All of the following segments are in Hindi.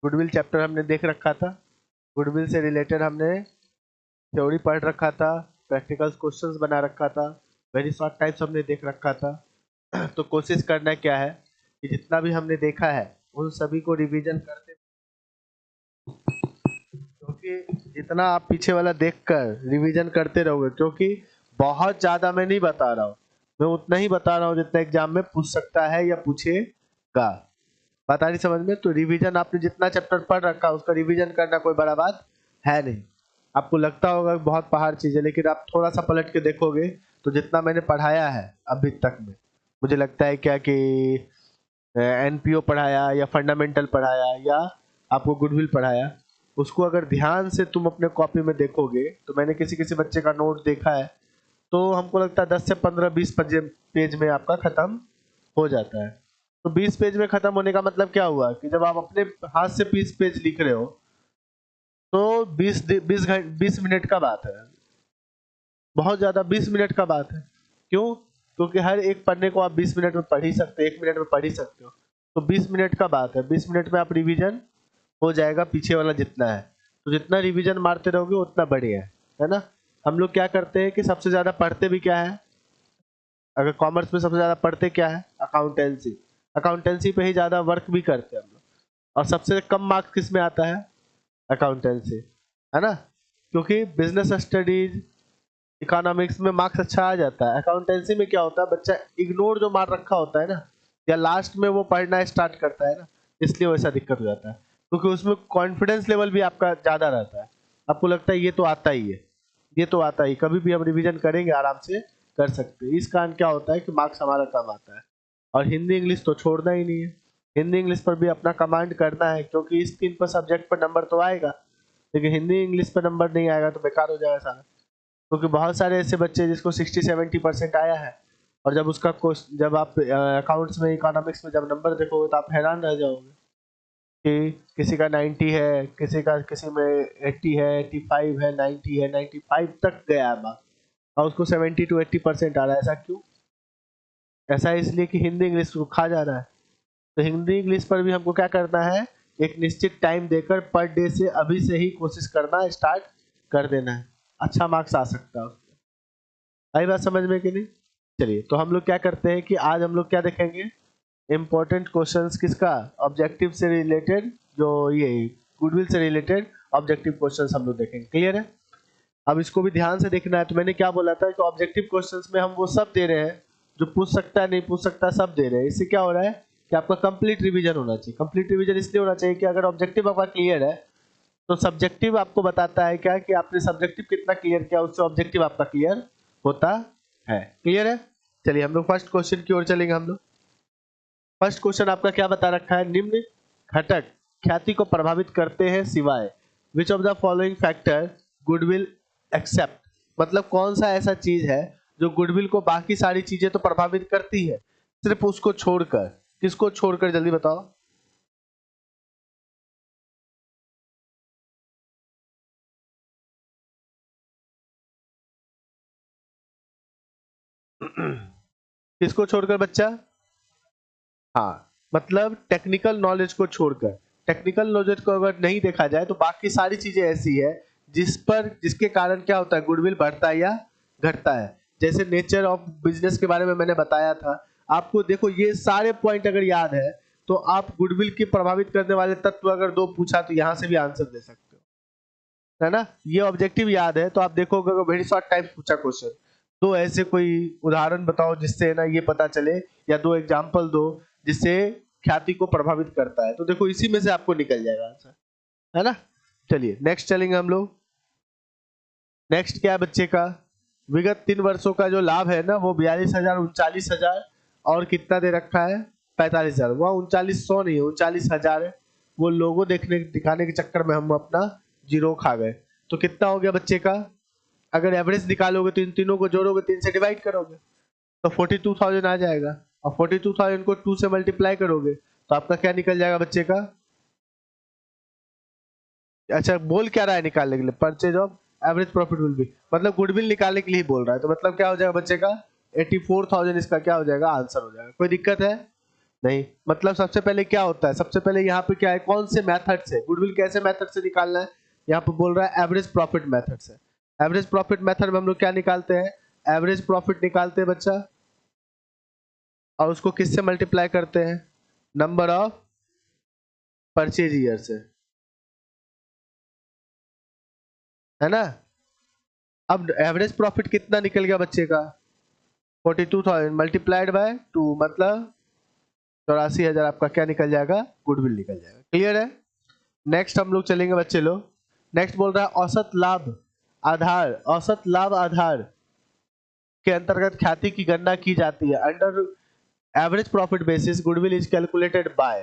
गुडविल चैप्टर हमने देख रखा था, गुडविल से रिलेटेड हमने थ्योरी पढ़ रखा था, प्रैक्टिकल क्वेश्चंस बना रखा था, वेरी शॉर्ट टाइप्स हमने देख रखा था। तो कोशिश करना क्या है कि जितना भी हमने देखा है उन सभी को रिवीजन करते, क्योंकि जितना आप पीछे वाला देखकर रिवीजन करते रहोगे, क्योंकि बहुत ज्यादा मैं नहीं बता रहा हूँ, मैं उतना ही बता रहा हूँ जितना एग्जाम में पूछ सकता है या पूछेगा। बात आ रही समझ में? तो रिवीजन आपने जितना चैप्टर पढ़ रखा उसका रिवीजन करना कोई बड़ा बात है नहीं। आपको लगता होगा बहुत पहाड़ चीज है, लेकिन आप थोड़ा सा पलट के देखोगे तो जितना मैंने पढ़ाया है अभी तक में, मुझे लगता है क्या कि एनपीओ पढ़ाया या फंडामेंटल पढ़ाया या आपको गुडविल पढ़ाया, उसको अगर ध्यान से तुम अपने कॉपी में देखोगे, तो मैंने किसी किसी बच्चे का नोट देखा है, तो हमको लगता है 10 से 15-20 पेज में आपका खत्म हो जाता है। तो 20 पेज में खत्म होने का मतलब क्या हुआ कि जब आप अपने हाथ से 20 पेज लिख रहे हो तो 20 मिनट का बात है, बहुत ज्यादा 20 मिनट का बात है। क्यों? क्योंकि हर एक पन्ने को आप 20 मिनट में पढ़ ही सकते हो, 1 मिनट में पढ़ ही सकते हो। तो 20 मिनट का बात है, 20 मिनट में आप रिवीजन हो जाएगा पीछे वाला जितना है। तो जितना रिवीजन मारते रहोगे उतना बढ़िया है ना। हम लोग क्या करते हैं कि सबसे ज्यादा पढ़ते भी क्या है, अगर कॉमर्स में सबसे ज्यादा पढ़ते क्या है, अकाउंटेंसी। अकाउंटेंसी पे ही ज्यादा वर्क भी करते हैं हम लोग, और सबसे कम मार्क्स किस में आता है, अकाउंटेंसी, है ना। क्योंकि बिजनेस स्टडीज, इकोनॉमिक्स में मार्क्स अच्छा आ जाता है, अकाउंटेंसी में क्या होता है, बच्चा इग्नोर जो मार रखा होता है ना, या लास्ट में वो पढ़ना स्टार्ट करता है ना, इसलिए वैसा दिक्कत हो जाता है। क्योंकि उसमें कॉन्फिडेंस लेवल भी आपका ज्यादा रहता है, आपको लगता है ये तो आता ही है, ये तो आता ही, कभी भी हम रिवीजन करेंगे आराम से कर सकते हैं। इस कारण क्या होता है कि मार्क्स हमारा कम आता है। और हिंदी इंग्लिश तो छोड़ना ही नहीं है, हिंदी इंग्लिश पर भी अपना कमांड करना है, क्योंकि इस 3 पर सब्जेक्ट पर नंबर तो आएगा, लेकिन हिंदी इंग्लिश पर नंबर नहीं आएगा तो बेकार हो जाएगा सारा। क्योंकि बहुत सारे ऐसे बच्चे जिसको 60-70% आया है, और जब उसका जब आप अकाउंट्स में, इकोनॉमिक्स में जब नंबर देखोगे तो आप हैरान रह जाओगे कि किसी का 90 है, किसी में 80 है, 85 है, 90 है, 95 तक गया है मार्क्स, और उसको 70-80% आ रहा है। ऐसा क्यों? ऐसा इसलिए कि हिंदी इंग्लिश को खा जा रहा है। तो हिंदी इंग्लिश पर भी हमको क्या करना है, एक निश्चित टाइम देकर पर डे से अभी से ही कोशिश करना स्टार्ट कर देना है, अच्छा मार्क्स आ सकता है। आई बात समझ में कि नहीं? चलिए, तो हम लोग क्या करते हैं कि आज हम लोग क्या देखेंगे, इंपॉर्टेंट क्वेश्चंस किसका, ऑब्जेक्टिव से रिलेटेड, जो ये गुडविल से रिलेटेड ऑब्जेक्टिव क्वेश्चंस हम लोग देखेंगे। क्लियर है? अब इसको भी ध्यान से देखना है। तो मैंने क्या बोला था कि ऑब्जेक्टिव क्वेश्चंस में हम वो सब दे रहे हैं जो पूछ सकता है, नहीं पूछ सकता, सब दे रहे हैं। इससे क्या हो रहा है कि आपका कंप्लीट रिवीजन होना चाहिए। कंप्लीट रिवीजन इसलिए होना चाहिए कि अगर ऑब्जेक्टिव आपका क्लियर है तो सब्जेक्टिव आपको बताता है क्या कि आपने सब्जेक्टिव कितना क्लियर किया, उससे ऑब्जेक्टिव आपका क्लियर होता है। क्लियर है? चलिए हम लोग फर्स्ट क्वेश्चन की ओर चलेंगे। हम लोग फर्स्ट क्वेश्चन आपका क्या बता रखा है, निम्न घटक ख्याति को प्रभावित करते हैं सिवाय which of the following factor goodwill except. मतलब कौन सा ऐसा चीज है जो गुडविल को, बाकी सारी चीजें तो प्रभावित करती है, सिर्फ उसको छोड़कर। किसको छोड़कर, जल्दी बताओ। किसको छोड़कर बच्चा? हाँ, मतलब टेक्निकल नॉलेज को छोड़कर। टेक्निकल नॉलेज को अगर नहीं देखा जाए तो बाकी सारी चीजें ऐसी है जिसके कारण क्या होता है, गुडविल बढ़ता है या घटता है। जैसे नेचर ऑफ बिजनेस के बारे में मैंने बताया था आपको। देखो ये सारे पॉइंट अगर याद है तो आप गुडविल की प्रभावित करने वाले तत्व अगर 2 पूछा तो यहां से भी आंसर दे सकते हो, है ना। ये ऑब्जेक्टिव याद है तो आप देखोगे अगर वेरी शॉर्ट टाइम पूछा क्वेश्चन, 2 ऐसे कोई उदाहरण बताओ जिससे ना ये पता चले, या 2 एग्जाम्पल दो जिससे ख्याति को प्रभावित करता है, तो देखो इसी में से आपको निकल जाएगा आंसर, है ना। चलिए नेक्स्ट चलेंगे हम लोग। नेक्स्ट क्या है बच्चे का, विगत 3 वर्षों का जो लाभ है ना वो 42,000, 39,000 और कितना दे रखा है, 45,000। वह 3900 नहीं है, 39,000 है। वो लोगो देखने दिखाने के चक्कर में हम अपना जीरो खा गए। तो कितना हो गया बच्चे का, अगर एवरेज निकालोगे तो इन तीनों को जोड़ोगे, 3 से डिवाइड करोगे तो 42,000 आ जाएगा, और 42,000 को 2 से मल्टीप्लाई करोगे तो आपका क्या निकल जाएगा बच्चे का। अच्छा बोल क्या रहा है निकालने के लिए, purchase of average profit will be, मतलब गुडविल निकालने के लिए बोल रहा है। तो मतलब क्या हो जाएगा बच्चे का, 84,000 इसका क्या हो जाएगा, आंसर हो जाएगा। कोई दिक्कत है? नहीं, मतलब सबसे पहले क्या होता है, सबसे पहले यहाँ पे क्या है, कौन से मेथड से गुडविल, कैसे मेथड से निकालना है, यहाँ पे बोल रहा है एवरेज प्रॉफिट मेथड से। एवरेज प्रॉफिट मेथड में हम लोग क्या निकालते हैं, एवरेज प्रॉफिट निकालते हैं बच्चा, और उसको किससे मल्टीप्लाई करते हैं, नंबर ऑफ परचेज ईयर से, है ना। अब एवरेज प्रॉफिट कितना निकल गया बच्चे का, 42,000 मल्टीप्लाइड बाय 2, मतलब 84,000 आपका क्या निकल जाएगा, गुडविल निकल जाएगा। क्लियर है। नेक्स्ट हम लोग चलेंगे बच्चे लोग, नेक्स्ट बोल रहा है औसत लाभ आधार, औसत लाभ आधार के अंतर्गत ख्याति की गणना की जाती है। Under average profit basis goodwill is calculated by,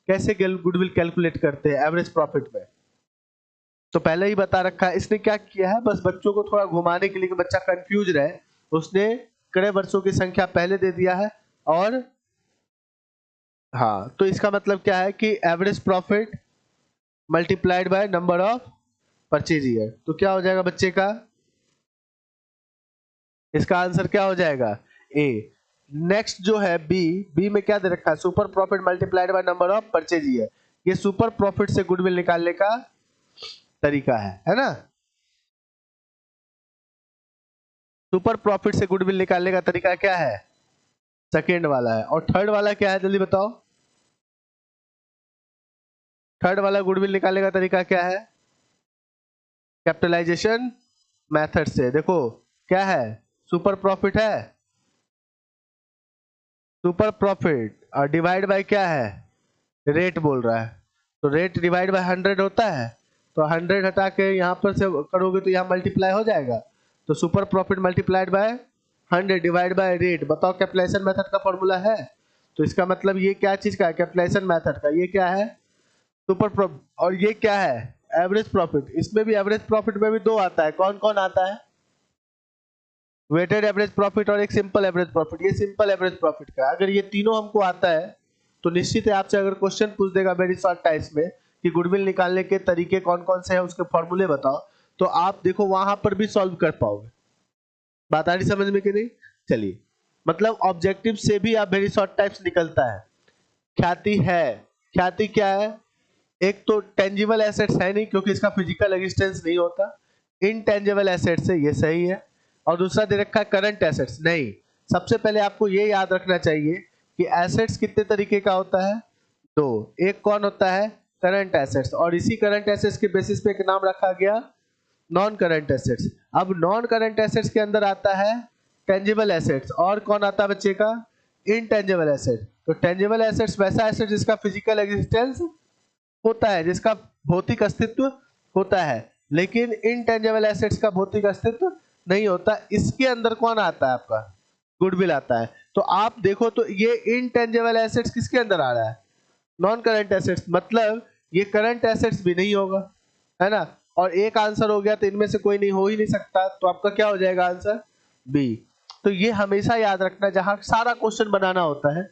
कैसे गुडविल कैलकुलेट करते हैं एवरेज प्रॉफिट में, तो पहले ही बता रखा है। इसने क्या किया है, बस बच्चों को थोड़ा घुमाने के लिए कि बच्चा कंफ्यूज रहे, उसने क्रय वर्षों की संख्या पहले दे दिया है, और हाँ, तो इसका मतलब क्या है कि average profit multiplied by number of purchase year, तो क्या हो जाएगा बच्चे का, इसका आंसर क्या हो जाएगा, ए। नेक्स्ट जो है बी, बी में क्या दे रखा है, super profit multiplied by number of purchase year, ये सुपर प्रॉफिट से गुडविल निकालने का तरीका है ना। सुपर प्रॉफिट से गुडविल निकालने का तरीका क्या है, सेकेंड वाला है। और थर्ड वाला क्या है, जल्दी बताओ, थर्ड वाला गुडविल निकालने का तरीका क्या है, कैपिटलाइजेशन मेथड से। देखो क्या है, सुपर प्रॉफिट है, सुपर प्रॉफिट और डिवाइड बाय क्या है, रेट बोल रहा है, तो रेट डिवाइड बाय 100 होता है, तो 100 हटा के यहाँ पर से करोगे तो यहाँ मल्टीप्लाई हो जाएगा, तो super profit multiplied by 100 divide by rate. बताओ कैपिटलाइजेशन मेथड का फॉर्मूला है, तो इसका मतलब ये क्या चीज का है, कैपिटलाइजेशन मेथड का, ये क्या है सुपर प्रॉफिट, और ये क्या है एवरेज प्रॉफिट। इसमें भी एवरेज प्रॉफिट में भी दो आता है, कौन कौन आता है, वेटेड एवरेज प्रॉफिट और एक सिंपल एवरेज प्रॉफिट। ये सिंपल एवरेज प्रॉफिट का, अगर ये तीनों हमको आता है तो निश्चित है आपसे अगर क्वेश्चन पूछ देगा वेरी शॉर्ट टाइम्स में कि गुडविल निकालने के तरीके कौन कौन से हैं, उसके फॉर्मूले बताओ, तो आप देखो वहां पर भी सॉल्व कर पाओगे। बात आ रही समझ में कि नहीं। चलिए, मतलब ऑब्जेक्टिव से भी आप वेरी शॉर्ट टाइप्स निकलता है। ख्याति है, ख्याति क्या है, एक तो टेंजिबल एसेट्स है नहीं क्योंकि इसका फिजिकल एग्जिस्टेंस नहीं होता, इनटेंजिबल एसेट्स है, ये सही है। और दूसरा दे रखा है करंट एसेट्स, नहीं। सबसे पहले आपको ये याद रखना चाहिए कि एसेट्स कितने तरीके का होता है, दो। एक कौन होता है, करंट एसेट्स, और इसी करंट एसेट्स के बेसिस पे एक नाम रखा गया नॉन करंट एसेट्स। अब नॉन करंट एसेट्स के अंदर आता है टेंजिबल एसेट्स, और कौन आता है बच्चे का, इनटेंजिबल एसेट। तो टेंजिबल एसेट्स वैसा एसेट जिसका फिजिकल एग्जिस्टेंस होता है, जिसका भौतिक अस्तित्व होता है, लेकिन इनटेंजिबल एसेट्स का भौतिक अस्तित्व नहीं होता। इसके अंदर कौन आता है आपका, गुडविल आता है। तो आप देखो तो ये इनटेंजिबल एसेट्स किसके अंदर आ रहा है, नॉन करंट एसेट्स, मतलब ये करंट एसेट्स भी नहीं होगा, है ना। और एक आंसर हो गया तो इनमें से कोई नहीं हो ही नहीं सकता, तो आपका क्या हो जाएगा आंसर, बी। तो ये हमेशा याद रखना, जहां सारा क्वेश्चन बनाना होता है,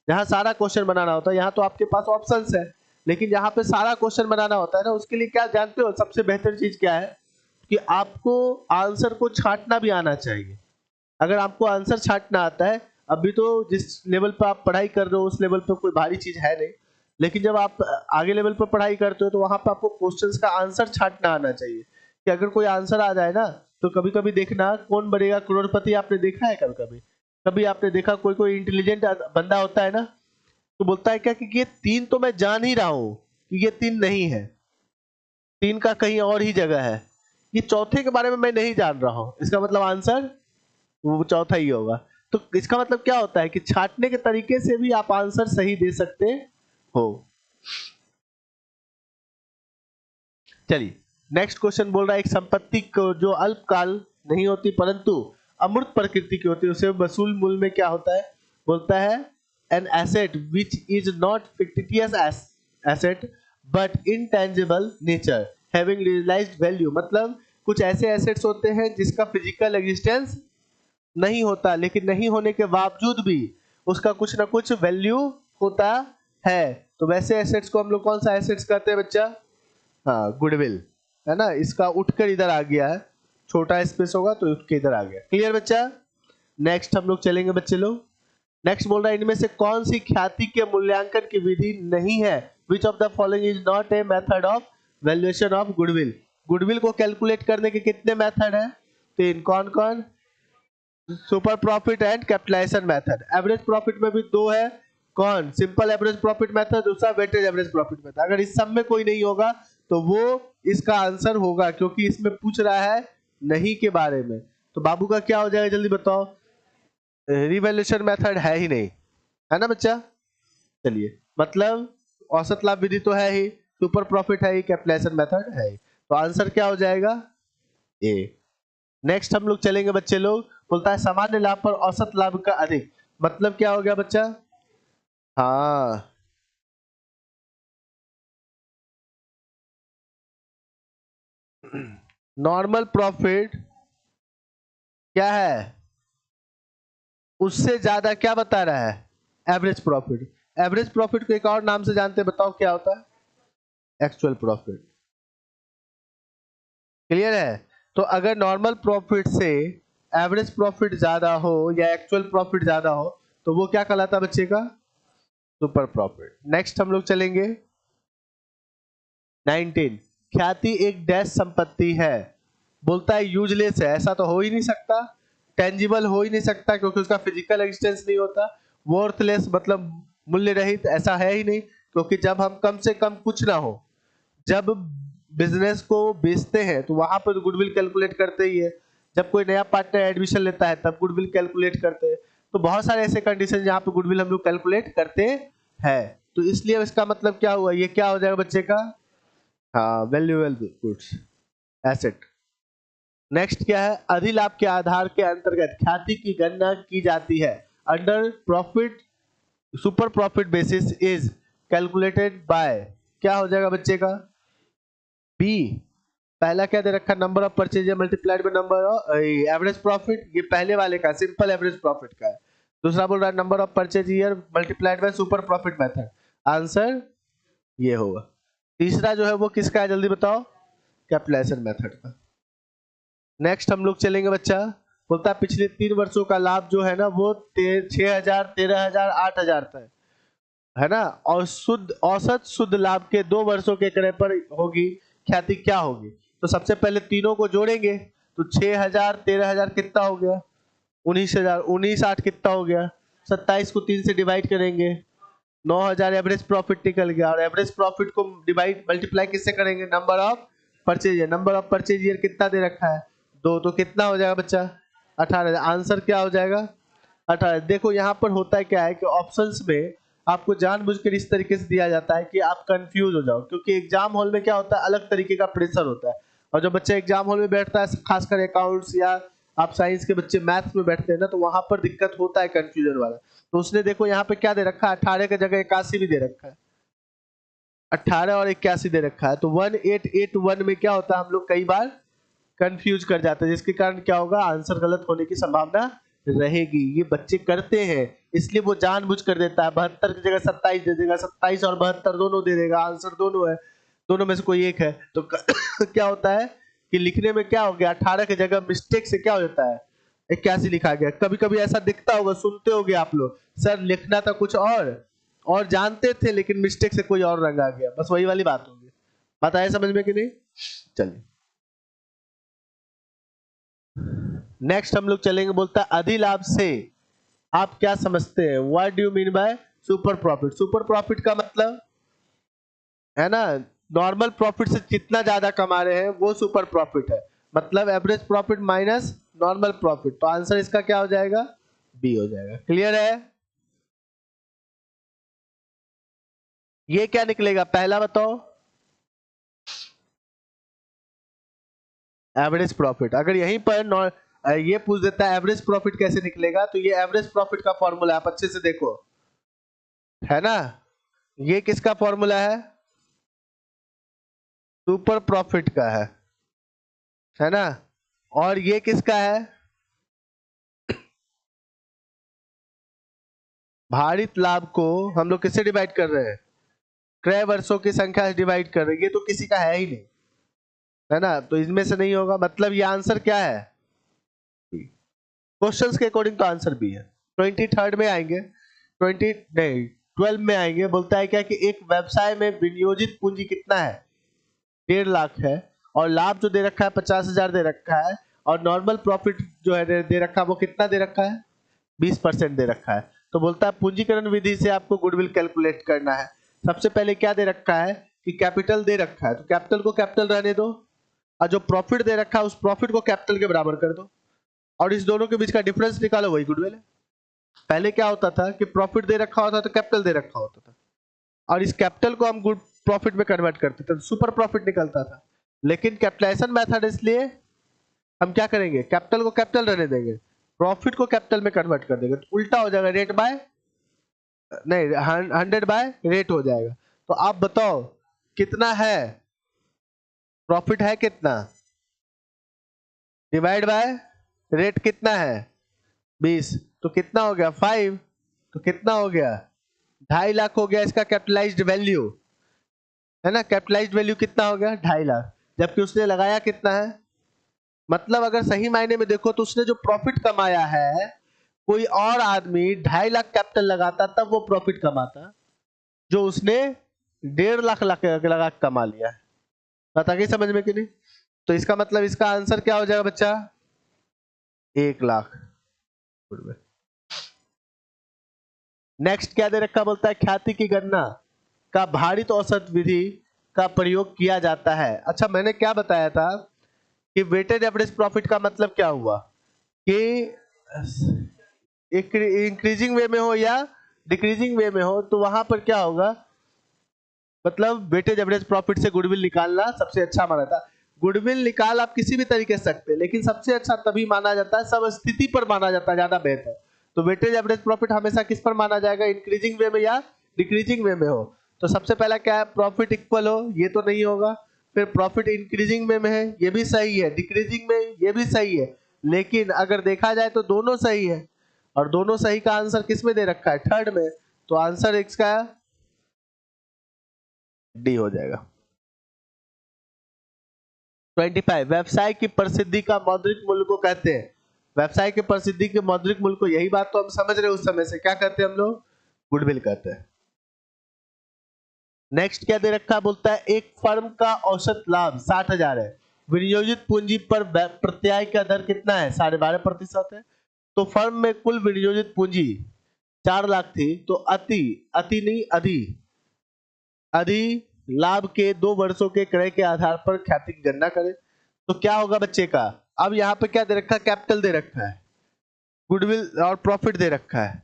जहां सारा क्वेश्चन बनाना होता है, यहाँ तो आपके पास ऑप्शंस है, लेकिन जहां पे सारा क्वेश्चन बनाना होता है ना, उसके लिए क्या जानते हो सबसे बेहतर चीज क्या है, कि आपको आंसर को छांटना भी आना चाहिए। अगर आपको आंसर छांटना आता है, अभी तो जिस लेवल पर आप पढ़ाई कर रहे हो उस लेवल पर कोई भारी चीज है नहीं, लेकिन जब आप आगे लेवल पर पढ़ाई करते हो तो वहां पर आपको क्वेश्चंस का आंसर छांटना आना चाहिए। कि अगर कोई आंसर आ जाए ना, तो कभी कभी देखना कौन बनेगा करोड़पति, आपने देखा है कभी कभी, कभी आपने देखा कोई कोई इंटेलिजेंट बंदा होता है ना, तो बोलता है क्या कि ये तीन तो मैं जान ही रहा हूं कि ये तीन नहीं है, तीन का कहीं और ही जगह है, ये चौथे के बारे में मैं नहीं जान रहा हूं, इसका मतलब आंसर वो चौथा ही होगा। तो इसका मतलब क्या होता है कि छांटने के तरीके से भी आप आंसर सही दे सकते हो। चलिए, नेक्स्ट क्वेश्चन बोल रहा है एक संपत्ति को जो अल्पकाल नहीं होती परंतु अमूर्त प्रकृति की होती है, उसे वसूल मूल्य में क्या होता है, बोलता है an asset which is not fictitious asset but intangible nature having realised value. मतलब कुछ ऐसे एसेट्स होते हैं जिसका फिजिकल एग्जिस्टेंस नहीं होता, लेकिन नहीं होने के बावजूद भी उसका कुछ ना कुछ वैल्यू होता है, तो वैसे एसेट्स को हम लोग कौन सा एसेट्स कहते हैं बच्चा, हाँ गुडविल, है ना। इसका उठकर इधर आ गया है, छोटा स्पेस होगा तो उठ के इधर आ गया। क्लियर बच्चा। नेक्स्ट हम लोग चलेंगे बच्चे लोग, नेक्स्ट बोल रहा है इनमें से कौन सी ख्याति के मूल्यांकन की विधि नहीं है, which of the following is not a method of valuation of goodwill. Goodwill को कैलकुलेट करने के कितने मेथड है, तीन, कौन कौन, super profit and capitalisation method. Average profit में भी दो है, कौन, सिंपल एवरेज प्रॉफिट मेथड, दूसरा वेटेज एवरेज प्रॉफिट मेथड। अगर इस सब में कोई नहीं होगा तो वो इसका आंसर होगा, क्योंकि इसमें पूछ रहा है नहीं के बारे में। तो बाबू का क्या हो जाएगा जल्दी बताओ, रिवैल्यूएशन मेथड है ही नहीं, है ना बच्चा। चलिए, मतलब औसत लाभ विधि तो है ही, सुपर प्रॉफिट है ही, कैपिटलाइजेशन मेथड है ही, तो आंसर क्या हो जाएगा, ए। नेक्स्ट हम लोग चलेंगे बच्चे लोग, बोलता है सामान्य लाभ पर औसत लाभ का अधिक, मतलब क्या हो गया बच्चा, हाँ नॉर्मल प्रॉफिट क्या है, उससे ज्यादा क्या बता रहा है, एवरेज प्रॉफिट। एवरेज प्रॉफिट को एक और नाम से जानते हैं, बताओ क्या होता है, एक्चुअल प्रॉफिट। क्लियर है। तो अगर नॉर्मल प्रॉफिट से एवरेज प्रॉफिट ज्यादा हो या एक्चुअल प्रॉफिट ज्यादा हो तो वो क्या कहलाता है बच्चे का, सुपर प्रॉफिट। नेक्स्ट हम लोग चलेंगे 19, ख्याति एक डैश संपत्ति है, बोलता है यूजलेस है, ऐसा तो हो ही नहीं सकता, टेंजिबल हो ही नहीं सकता क्योंकि उसका फिजिकल एग्जिस्टेंस नहीं होता, वर्थलेस मतलब मूल्य रहित, ऐसा है ही नहीं, क्योंकि जब हम कम से कम कुछ ना हो, जब बिजनेस को बेचते हैं तो वहां पर गुडविल कैलकुलेट करते ही है, जब कोई नया पार्टनर एडमिशन लेता है तब गुडविल कैलकुलेट करते हैं, तो बहुत सारे ऐसे कंडीशन जहाँ पे गुडविल हम लोग कैलकुलेट करते हैं। तो इसलिए इसका मतलब क्या हुआ, ये क्या हो जाएगा बच्चे का, हाँ वैल्यूएबल गुड्स, एसेट। नेक्स्ट क्या है, अधिलाभ के आधार के अंतर्गत ख्याति की गणना की जाती है, under profit super profit basis is calculated by, क्या हो जाएगा बच्चे का, बी। पहला क्या दे रखा, number of purchase multiplied by number of average profit, ये पहले वाले का सिंपल एवरेज प्रॉफिट का है। दूसरा बोल रहा है number of purchase year multiplied by super profit method, answer ये होगा। तीसरा जो है वो किसका है जल्दी बताओ, कैपिटलाइजेशन मेथड का। नेक्स्ट हम लोग चलेंगे बच्चा, बोलता है पिछले 3 वर्षों का लाभ जो है ना वो 6,000, 13,000, 8,000 था, है ना, और शुद्ध औसत शुद्ध लाभ के 2 वर्षों के क्रय पर होगी ख्याति क्या होगी। तो सबसे पहले तीनों को जोड़ेंगे तो 6,000, 13,000 कितना हो गया, 19,000, 19,8 कितना हो गया, 27 को 3 से डिवाइड करेंगे, 9,000 एवरेज प्रॉफिट निकल गया, और एवरेज प्रॉफिट को डिवाइड मल्टीप्लाई किससे करेंगे, number of purchase, number of purchase year कितना दे रखा है 2, तो कितना हो जाएगा बच्चा 18, आंसर क्या हो जाएगा 18। देखो यहाँ पर होता है क्या है कि ऑप्शंस में आपको जानबूझकर इस तरीके से दिया जाता है कि आप कंफ्यूज हो जाओ, क्योंकि एग्जाम हॉल में क्या होता है अलग तरीके का प्रेशर होता है, और जब बच्चा एग्जाम हॉल में बैठता है खासकर अकाउंट्स या आप साइंस के बच्चे मैथ्स में बैठते हैं ना, तो वहां पर दिक्कत होता है कंफ्यूजन वाला। तो उसने देखो यहाँ पे क्या दे रखा है, 18 की जगह 81 भी दे रखा है, 18 और 81 दे रखा है, तो 1881 में क्या होता है हम लोग कई बार कंफ्यूज कर जाते हैं, जिसके कारण क्या होगा आंसर गलत होने की संभावना रहेगी। ये बच्चे करते हैं इसलिए वो जानबूझ कर देता है, 72 की जगह 27 दे देगा, 27 और 72 दोनों दे देगा, आंसर दोनों है, दोनों में से कोई एक है, तो क्या होता है कि लिखने में क्या हो गया 18 की जगह मिस्टेक से क्या हो जाता है 81 लिखा गया। कभी कभी ऐसा दिखता होगा, सुनते होगे आप लोग, सर लिखना था कुछ और जानते थे लेकिन मिस्टेक से कोई और रंग आ गया, बस वही वाली बात होगी। बात आए समझ में कि नहीं, चलिए नेक्स्ट हम लोग चलेंगे, बोलता है अधिलाभ से आप क्या समझते हैं, what do you mean by super profit. Super profit का मतलब है ना नॉर्मल प्रॉफिट से जितना ज्यादा कमा रहे हैं वो सुपर प्रॉफिट है, मतलब average profit minus normal profit, तो आंसर इसका क्या हो जाएगा, बी हो जाएगा। क्लियर है, ये क्या निकलेगा पहला बताओ, एवरेज प्रॉफिट। अगर यहीं पर ये पूछ देता है एवरेज प्रॉफिट कैसे निकलेगा, तो ये एवरेज प्रॉफिट का फॉर्मूला आप अच्छे से देखो, है ना, ये किसका फॉर्मूला है, सुपर प्रॉफिट का है ना, और ये किसका है, भारित लाभ को हम लोग किससे डिवाइड कर रहे हैं, क्रय वर्षों की संख्या से डिवाइड कर रहे हैं, ये तो किसी का है ही नहीं, है ना, तो इसमें से नहीं होगा, मतलब ये आंसर क्या है, क्वेश्चंस के अकॉर्डिंग तो आंसर भी है। 23rd में आएंगे, 20 नहीं 12 में आएंगे। बोलता है क्या कि एक व्यवसाय में विनियोजित पूंजी कितना है, 1.5 लाख है, और लाभ जो दे रखा है 50,000 दे रखा है, और नॉर्मल प्रॉफिट जो है दे रखा है वो कितना दे रखा है, 20% दे रखा है। तो बोलता है पूंजीकरण विधि से आपको गुडविल कैलकुलेट करना है। सबसे पहले क्या दे रखा है कि कैपिटल दे रखा है, तो कैपिटल को कैपिटल रहने दो, और जो प्रॉफिट दे रखा है उस प्रॉफिट को कैपिटल के बराबर कर दो, और इस दोनों के बीच का डिफरेंस निकालो, वही गुडविल है। पहले क्या होता था कि प्रॉफिट दे रखा होता तो कैपिटल दे रखा होता था, और इस कैपिटल को हम गुड प्रॉफिट में कन्वर्ट करते थे, सुपर प्रॉफिट निकलता था। लेकिन कैपिटलाइजेशन मेथड, इसलिए हम क्या करेंगे, कैपिटल को कैपिटल रहने देंगे, प्रॉफिट को कैपिटल में कन्वर्ट कर देंगे, तो उल्टा हो जाएगा, रेट बाय नहीं 100 बाय रेट हो जाएगा। तो आप बताओ कितना है, प्रॉफिट है कितना, डिवाइड बाय रेट कितना है 20, तो कितना हो गया 5, तो कितना हो गया 2.5 लाख हो गया इसका कैपिटलाइज्ड वैल्यू, है ना। कैपिटलाइज्ड वैल्यू कितना हो गया 2.5 लाख, जबकि उसने लगाया कितना है, मतलब अगर सही मायने में देखो तो उसने जो प्रॉफिट कमाया है, कोई और आदमी 2.5 लाख कैपिटल लगाता तब वो प्रॉफिट कमाता, जो उसने 1.5 लाख लगा कमा लिया है। बता गई समझ में कि नहीं। तो इसका मतलब इसका आंसर क्या हो जाएगा बच्चा, 1 लाख। नेक्स्ट क्या दे रखा, बोलता है ख्याति की गणना का भारित औसत विधि का प्रयोग किया जाता है। अच्छा मैंने क्या बताया था कि वेटेड एवरेज प्रॉफिट का मतलब क्या हुआ कि इंक्रीजिंग वे में हो या डिक्रीजिंग वे में हो, तो वहां पर क्या होगा, मतलब वेटेज एवरेज प्रॉफिट से गुडविल निकालना सबसे अच्छा माना था। गुडविल निकाल आप किसी भी तरीके से सकते हैं, लेकिन सबसे अच्छा तभी माना जाता है, सब स्थिति पर माना जाता है ज्यादा बेहतर। तो वेटेज एवरेज प्रॉफिट हमेशा किस पर माना जाएगा, इंक्रीजिंग वे में या डिक्रीजिंग वे में हो। तो सबसे पहला क्या है, प्रॉफिट इक्वल हो, ये तो नहीं होगा। फिर प्रॉफिट इंक्रीजिंग वे में है, ये भी सही है, डिक्रीजिंग में ये भी सही है, लेकिन अगर देखा जाए तो दोनों सही है, और दोनों सही का आंसर किस में दे रखा है, थर्ड में। तो आंसर इसका डी हो जाएगा। 25 व्यवसाय की प्रसिद्धि का मौद्रिक मूल्य को कहते हैं। व्यवसाय की प्रसिद्धि के मौद्रिक मूल्य को, यही बात तो हम समझ रहे हैं उस समय से, क्या कहते हैं हम लोग, गुडविल कहते हैं। नेक्स्ट क्या दे रखा है, बोलता है एक फर्म का औसत लाभ 60,000 है, विनियोजित पूंजी पर प्रत्याय का दर कितना है, 12.5% है। तो फर्म में कुल विनियोजित पूंजी 4 लाख थी, तो अति अति नहीं अधि अधि लाभ के 2 वर्षों के क्रय के आधार पर ख्याति की गणना करें। तो क्या होगा बच्चे का, अब यहाँ पे क्या दे रखा है, कैपिटल दे रखा है, गुडविल और प्रॉफिट दे रखा है।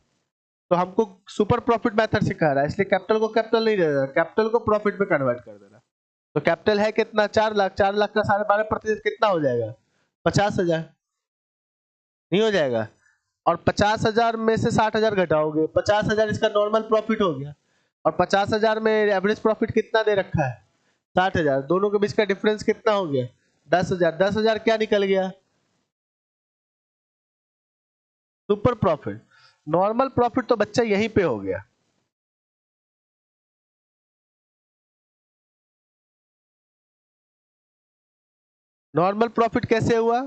तो हमको सुपर प्रॉफिट मेथड से कह रहा है, इसलिए कैपिटल को कैपिटल नहीं दे रहा, कैपिटल को प्रॉफिट में कन्वर्ट कर देना। तो कैपिटल है कितना, 4 लाख, 4 लाख का 12.5% कितना हो जाएगा, 50,000 नहीं हो जाएगा। और 50,000 में से 60,000 घटाओगे, 50,000 इसका नॉर्मल प्रॉफिट हो गया, और 50,000 में एवरेज प्रॉफिट कितना दे रखा है 60,000, दोनों के बीच का डिफरेंस कितना हो गया 10,000। 10,000 क्या निकल गया, सुपर प्रॉफिट। नॉर्मल प्रॉफिट तो बच्चा यहीं पे हो गया, नॉर्मल प्रॉफिट कैसे हुआ,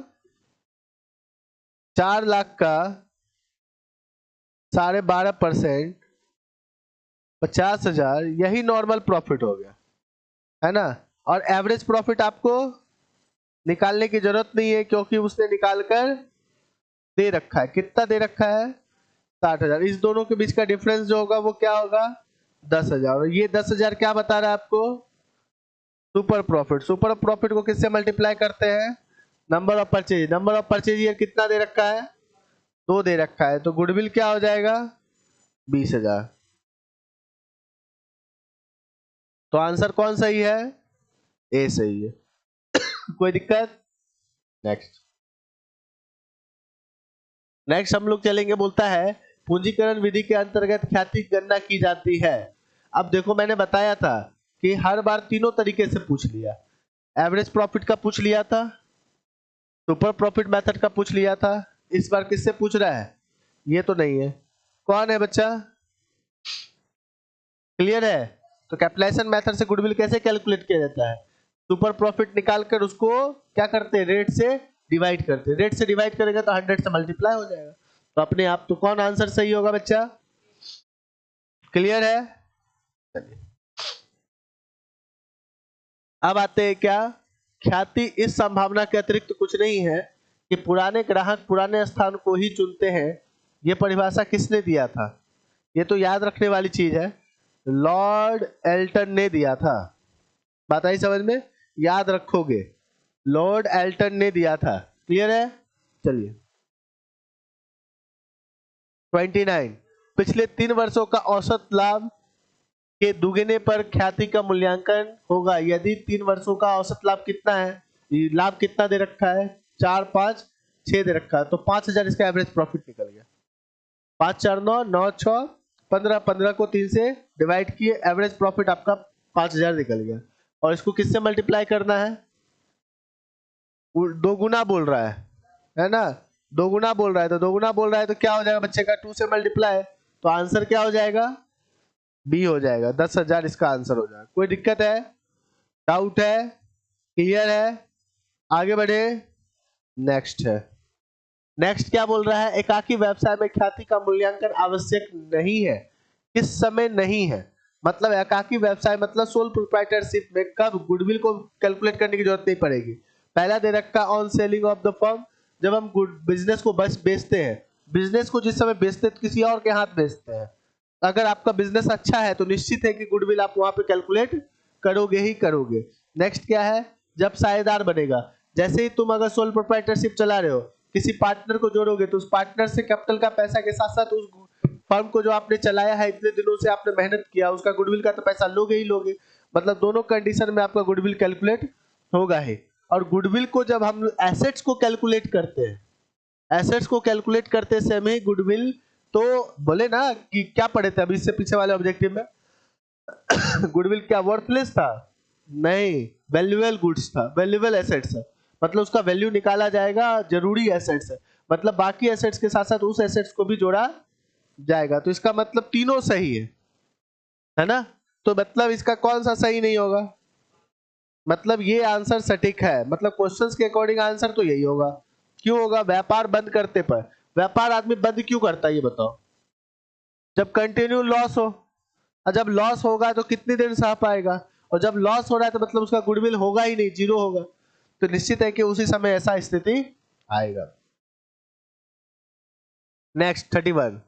4 लाख का 12.5%, 50,000, यही नॉर्मल प्रॉफिट हो गया, है ना। और एवरेज प्रॉफिट आपको निकालने की जरूरत नहीं है, क्योंकि उसने निकाल कर दे रखा है, कितना दे रखा है 60,000। इस दोनों के बीच का डिफरेंस जो होगा वो क्या होगा 10,000, और ये 10,000 क्या बता रहा है आपको, सुपर प्रॉफिट। सुपर प्रॉफिट को किससे मल्टीप्लाई करते हैं, number of purchase. Number of purchase ये कितना दे रखा है, 2 दे रखा है, तो गुडविल क्या हो जाएगा 20,000। तो आंसर कौन सही है, ए सही है। कोई दिक्कत। नेक्स्ट नेक्स्ट हम लोग चलेंगे, बोलता है पूंजीकरण विधि के अंतर्गत ख्याति की गणना की जाती है। अब देखो मैंने बताया था कि हर बार तीनों तरीके से पूछ लिया, एवरेज प्रॉफिट का पूछ लिया था, सुपर प्रॉफिट मेथड का पूछ लिया था, इस बार किससे पूछ रहा है, ये तो नहीं है, कौन है बच्चा, क्लियर है। तो कैपिटलाइजेशन मेथड से गुडविल कैसे कैलकुलेट किया जाता है, सुपर प्रॉफिट निकालकर उसको क्या करते हैं, रेट से डिवाइड करते हैं, रेट से डिवाइड करेगा तो 100 से मल्टीप्लाई हो जाएगा। तो अपने आप तो कौन आंसर सही होगा बच्चा, क्लियर है? चलिए अब आते हैं क्या, ख्याति इस संभावना के अतिरिक्त कुछ नहीं है कि पुराने ग्राहक पुराने स्थान को ही चुनते हैं। ये परिभाषा किसने दिया था? ये तो याद रखने वाली चीज है, लॉर्ड एल्टन ने दिया था। बात आई समझ में? याद रखोगे, लॉर्ड एल्टन ने दिया था। क्लियर है? चलिए 29, पिछले 3 वर्षों का औसत लाभ के दुगने पर ख्याति का मूल्यांकन होगा यदि 3 वर्षों का औसत लाभ कितना है, लाभ कितना दे रखा है, 4 5 6 दे रखा है, तो 5000 इसका एवरेज प्रॉफिट निकल गया। 5 4 9 9 6 15, 15 को 3 से डिवाइड किए, एवरेज प्रॉफिट आपका 5000 निकल गया। और इसको किससे मल्टीप्लाई करना है? 2 गुना बोल रहा है ना, 2 गुना बोल रहा है, तो 2 गुना बोल रहा है तो क्या हो जाएगा बच्चे का, 2 से मल्टीप्लाई, तो आंसर क्या हो जाएगा, बी हो जाएगा। 10,000 इसका आंसर हो जाएगा। कोई दिक्कत है, डाउट है, क्लियर है? आगे बढ़े, नेक्स्ट है। नेक्स्ट क्या बोल रहा है, एकाकी व्यवसाय में ख्याति का मूल्यांकन आवश्यक नहीं है। किस समय नहीं है? मतलब एकाकी व्यवसाय मतलब सोल प्रोप्राइटरशिप में कब गुडविल को कैलकुलेट करने की जरूरत नहीं पड़ेगी। पहला दे रखा on selling of the firm, जब हम बिजनेस को बस बेचते हैं, बिजनेस को जिस समय बेचते हैं तो किसी और के हाथ बेचते हैं। अगर आपका बिजनेस अच्छा है तो निश्चित है कि गुडविल आप वहां पे कैलकुलेट करोगे ही करोगे। नेक्स्ट क्या है, जब साझेदार बनेगा, जैसे ही तुम अगर सोल प्रोप्राइटरशिप चला रहे हो, किसी पार्टनर को जोड़ोगे तो उस पार्टनर से कैपिटल का पैसा के साथ साथ उस फर्म को जो आपने चलाया है, इतने दिनों से आपने मेहनत किया, उसका गुडविल का तो पैसा लोगे ही लोगे। मतलब दोनों कंडीशन में आपका गुडविल कैलकुलेट होगा ही। और गुडविल को जब हम एसेट्स को कैलकुलेट करते हैं, एसेट्स को कैलकुलेट करते समय गुडविल, तो बोले ना कि क्या पढ़े थे अभी इससे पीछे वाले ऑब्जेक्टिव में गुडविल क्या वर्थलेस था? नहीं, वैल्यूएबल गुड्स था, वैल्यूएबल एसेट्स है। मतलब उसका वैल्यू निकाला जाएगा, जरूरी एसेट्स है, मतलब बाकी एसेट्स के साथ साथ उस एसेट्स को भी जोड़ा जाएगा। तो इसका मतलब तीनों सही है ना? तो मतलब इसका कौन सा सही नहीं होगा? मतलब ये आंसर सटीक है, मतलब क्वेश्चंस के अकॉर्डिंग आंसर तो यही होगा। क्यों होगा? व्यापार बंद करते पर, व्यापार आदमी बंद क्यों करता है ये बताओ? जब कंटिन्यू लॉस हो, और जब लॉस होगा तो कितनी देर सह पाएगा, और जब लॉस हो रहा है तो मतलब उसका गुडविल होगा ही नहीं, जीरो होगा। तो निश्चित है कि उसी समय ऐसा स्थिति आएगा। नेक्स्ट 31,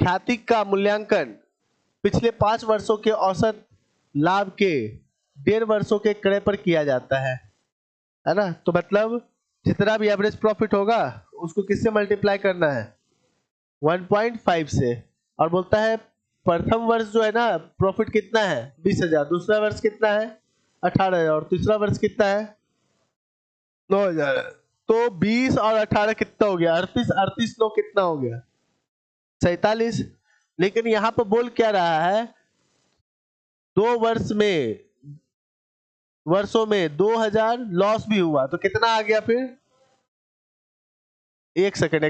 ख्याति का मूल्यांकन पिछले 5 वर्षों के औसत लाभ के 1.5 वर्षों के क्रय पर किया जाता है ना? तो मतलब जितना भी एवरेज प्रॉफिट होगा उसको किससे मल्टीप्लाई करना है? 1.5 से। और बोलता है प्रथम वर्ष जो है ना प्रॉफिट कितना है? 20,000। दूसरा वर्ष कितना है? 18,000। और तीसरा वर्ष कितना है? 9,000। तो 20 और 18 कितना हो गया? 38। 38 9 कितना हो गया? 47। लेकिन यहाँ पर बोल क्या रहा है, 2 वर्षों में 2,000 लॉस भी हुआ, तो कितना आ गया फिर? एक second.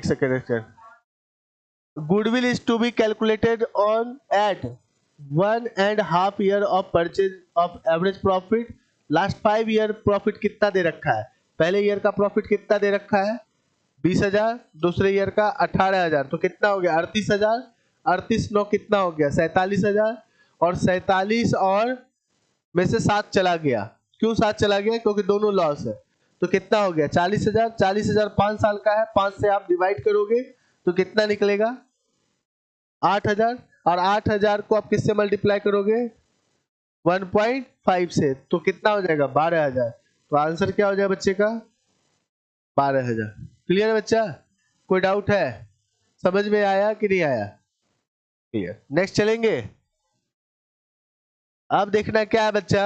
Goodwill is to be calculated on at 1.5 year of purchase of average profit. Last 5 year profit कितना दे रखा है? पहले ईयर का प्रॉफिट कितना दे रखा है? 20,000। दूसरे ईयर का 18,000। तो कितना हो गया? 38,000। 38 9 कितना हो गया? 47,000। और 47 और में से 7 चला गया। क्यों 7 चला गया? क्योंकि दोनों लॉस है। तो कितना हो गया? 40,000। 40,000 5 साल का है, 5 से आप डिवाइड करोगे तो कितना निकलेगा? 8,000। और 8,000 को आप किससे मल्टीप्लाई करोगे? 1.5 से, तो कितना हो जाएगा? 12,000। तो आंसर क्या हो जाएगा बच्चे का? 12,000। क्लियर है बच्चा? कोई डाउट है? समझ में आया कि नहीं आया? क्लियर। नेक्स्ट चलेंगे। अब देखना क्या है बच्चा,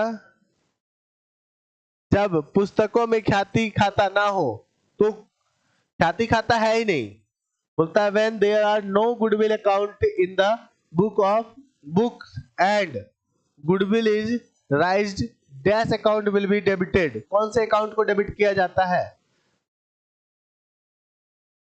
जब पुस्तकों में ख्याति खाता ना हो, तो ख्याति खाता है ही नहीं। बोलता है when there are no goodwill account in the books and goodwill is raised, dash account will be debited। कौन से अकाउंट को डेबिट किया जाता है?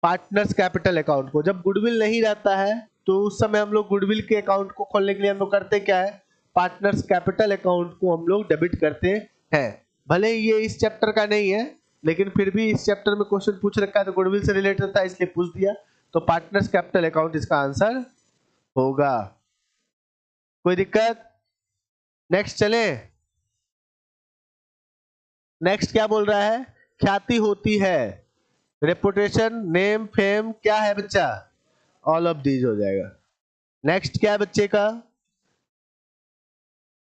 पार्टनर्स कैपिटल अकाउंट को। जब गुडविल नहीं रहता है तो उस समय हम लोग गुडविल के अकाउंट को खोलने के लिए हम लोग करते क्या है? पार्टनर्स कैपिटल अकाउंट को हम लोग डेबिट करते हैं। भले ही ये इस चैप्टर का नहीं है, लेकिन फिर भी इस चैप्टर में क्वेश्चन पूछ रखा है तो गुडविल से रिलेटेड था इसलिए पूछ दिया। तो पार्टनर्स कैपिटल अकाउंट इसका आंसर होगा। कोई दिक्कत? नेक्स्ट चले। नेक्स्ट क्या बोल रहा है? ख्याति होती है, रेपुटेशन, नेम, फेम, क्या है बच्चा? ऑल ऑफ दीज हो जाएगा। नेक्स्ट क्या है बच्चे का?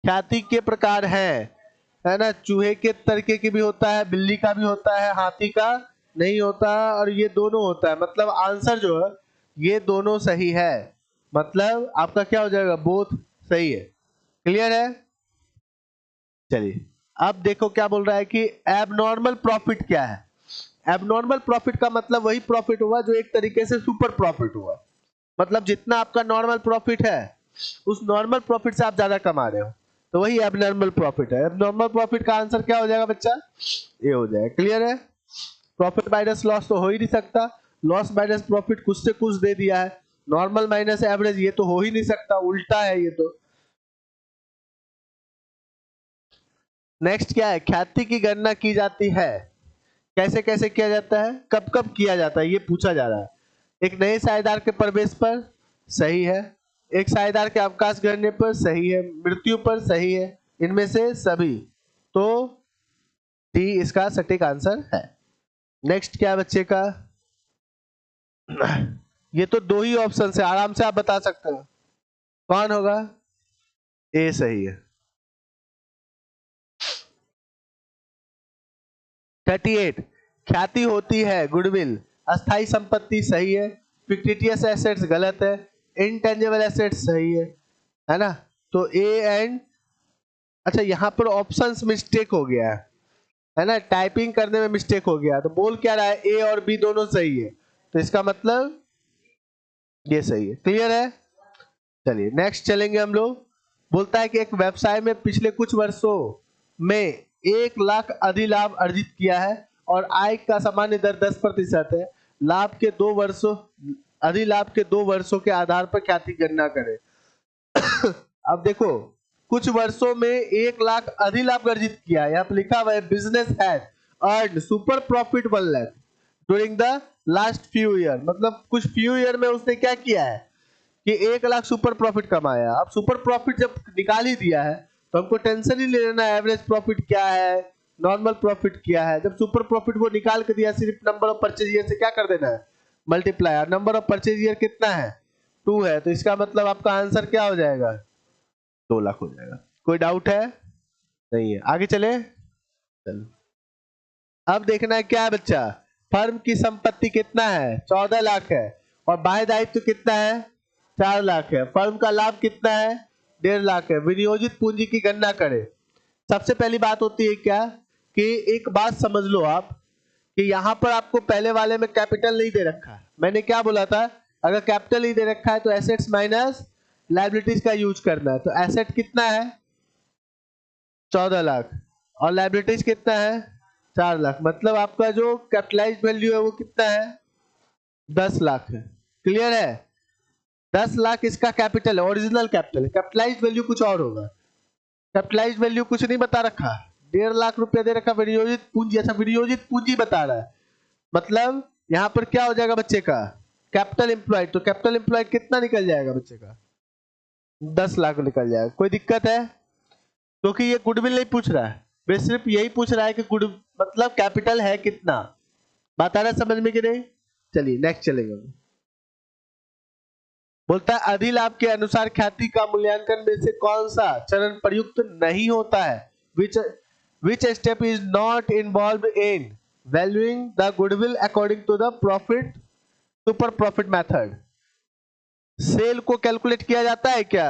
ख्याति के प्रकार है ना? चूहे के तरीके की भी होता है, बिल्ली का भी होता है, हाथी का नहीं होता, और ये दोनों होता है। मतलब आंसर जो है ये दोनों सही है, मतलब आपका क्या हो जाएगा? बोथ सही है। क्लियर है? चलिए अब देखो क्या बोल रहा है कि एबनॉर्मल प्रॉफिट क्या है। एबनॉर्मल प्रॉफिट का मतलब वही प्रॉफिट हुआ जो एक तरीके से सुपर प्रॉफिट हुआ। मतलब जितना आपका नॉर्मल प्रॉफिट है उस नॉर्मल प्रॉफिट से आप ज्यादा कमा रहे हो, तो वही एबनॉर्मल प्रॉफिट है। एबनॉर्मल प्रॉफिट का आंसर क्या हो जाएगा बच्चा? ये हो जाएगा। क्लियर है? प्रॉफिट माइनस लॉस तो हो ही नहीं सकता, लॉस माइनस प्रॉफिट कुछ से कुछ दे दिया है, नॉर्मल माइनस एवरेज ये तो हो ही नहीं सकता, उल्टा है ये तो। नेक्स्ट क्या है? ख्याति की गणना की जाती है, कैसे कैसे किया जाता है, कब कब किया जाता है, ये पूछा जा रहा है। एक नए साझेदार के प्रवेश पर सही है, एक साझेदार के अवकाश करने पर सही है, मृत्यु पर सही है, इनमें से सभी, तो डी इसका सटीक आंसर है। नेक्स्ट क्या है बच्चे का? ये तो दो ही ऑप्शन से आराम से आप बता सकते हो, कौन होगा? ए सही है। 38 ख्याति होती है, गुडविल, अस्थाई संपत्ति सही है, फिक्टिटियस एसेट्स गलत है, इनटेंजिबल एसेट्स सही है ना? तो ए एंड, अच्छा यहाँ पर ऑप्शंस मिस्टेक हो गया है ना, टाइपिंग करने में मिस्टेक हो गया, तो बोल क्या रहा है? ए और बी दोनों सही है, तो इसका मतलब ये सही है। क्लियर है? चलिए नेक्स्ट चलेंगे हम लोग। बोलता है कि एक व्यवसाय में पिछले कुछ वर्षों में 1 लाख अधिलाभ अर्जित किया है और आय का सामान्य दर 10% है। लाभ के 2 वर्षों, अधिलाभ के 2 वर्षों के आधार पर ख्याति गणना करें। अब देखो, कुछ वर्षों में 1 लाख अधिलाभ अर्जित किया, यहाँ पर लिखा हुआ है business had earn super profit 1 lakh during the last few year. मतलब कुछ फ्यू ईयर में उसने क्या किया है कि 1 लाख सुपर प्रॉफिट कमाया। अब सुपर प्रॉफिट जब निकाल ही दिया है तो हमको टेंशन ही नहीं लेना एवरेज प्रॉफिट क्या है, नॉर्मल प्रॉफिट क्या है। जब सुपर प्रॉफिट वो निकाल के दिया, सिर्फ नंबर ऑफ परचेज ईयर से क्या कर देना है? Multiply. Number of purchase year कितना है? 2 है, तो इसका मतलब आपका आंसर क्या हो जाएगा? 2 लाख हो जाएगा। कोई डाउट है? नहीं है। आगे चले। चलो अब देखना है क्या है बच्चा, फर्म की संपत्ति कितना है? 14 लाख है, और बाह्य दायित्व कितना है? 4 लाख है। फर्म का लाभ कितना है? 1.5 लाख है। विनियोजित पूंजी की गणना करें। सबसे पहली बात होती है क्या कि एक बात समझ लो आप कि यहाँ पर आपको पहले वाले में कैपिटल नहीं दे रखा है। मैंने क्या बोला था? अगर कैपिटल ही दे रखा है तो एसेट्स माइनस लायबिलिटीज का यूज करना है। तो एसेट कितना है? 14 लाख, और लायबिलिटीज कितना है? 4 लाख। मतलब आपका जो कैपिटलाइज वैल्यू है वो कितना है? 10 लाख है। क्लियर है? 10 लाख इसका कैपिटल है, ओरिजिनल कैपिटल है। कैपिटलाइज वैल्यू कुछ और होगा। कैपिटलाइज वैल्यू कुछ नहीं बता रखा, 1.5 लाख रुपया दे रखा विनियोजित पूंजी। अच्छा विनियोजित पूंजी बता रहा है, मतलब यहाँ पर क्या हो जाएगा बच्चे का? Capital employed. तो कैपिटल एम्प्लॉयड कितना निकल जाएगा बच्चे का? 10 लाख निकल जाएगा। कोई दिक्कत है? क्योंकि ये गुडविल नहीं पूछ रहा है, वे सिर्फ यही पूछ रहा है कि गुड मतलब कैपिटल है कितना। बात आ रहा है समझ में कि नहीं? चलिए नेक्स्ट चलेंगे। बोलता है अधिलाभ के अनुसार ख्याति का मूल्यांकन में से कौन सा चरण प्रयुक्त नहीं होता है? Which step is not involve in valuing the goodwill according to the profit super profit method? Sale को कैलकुलेट किया जाता है क्या?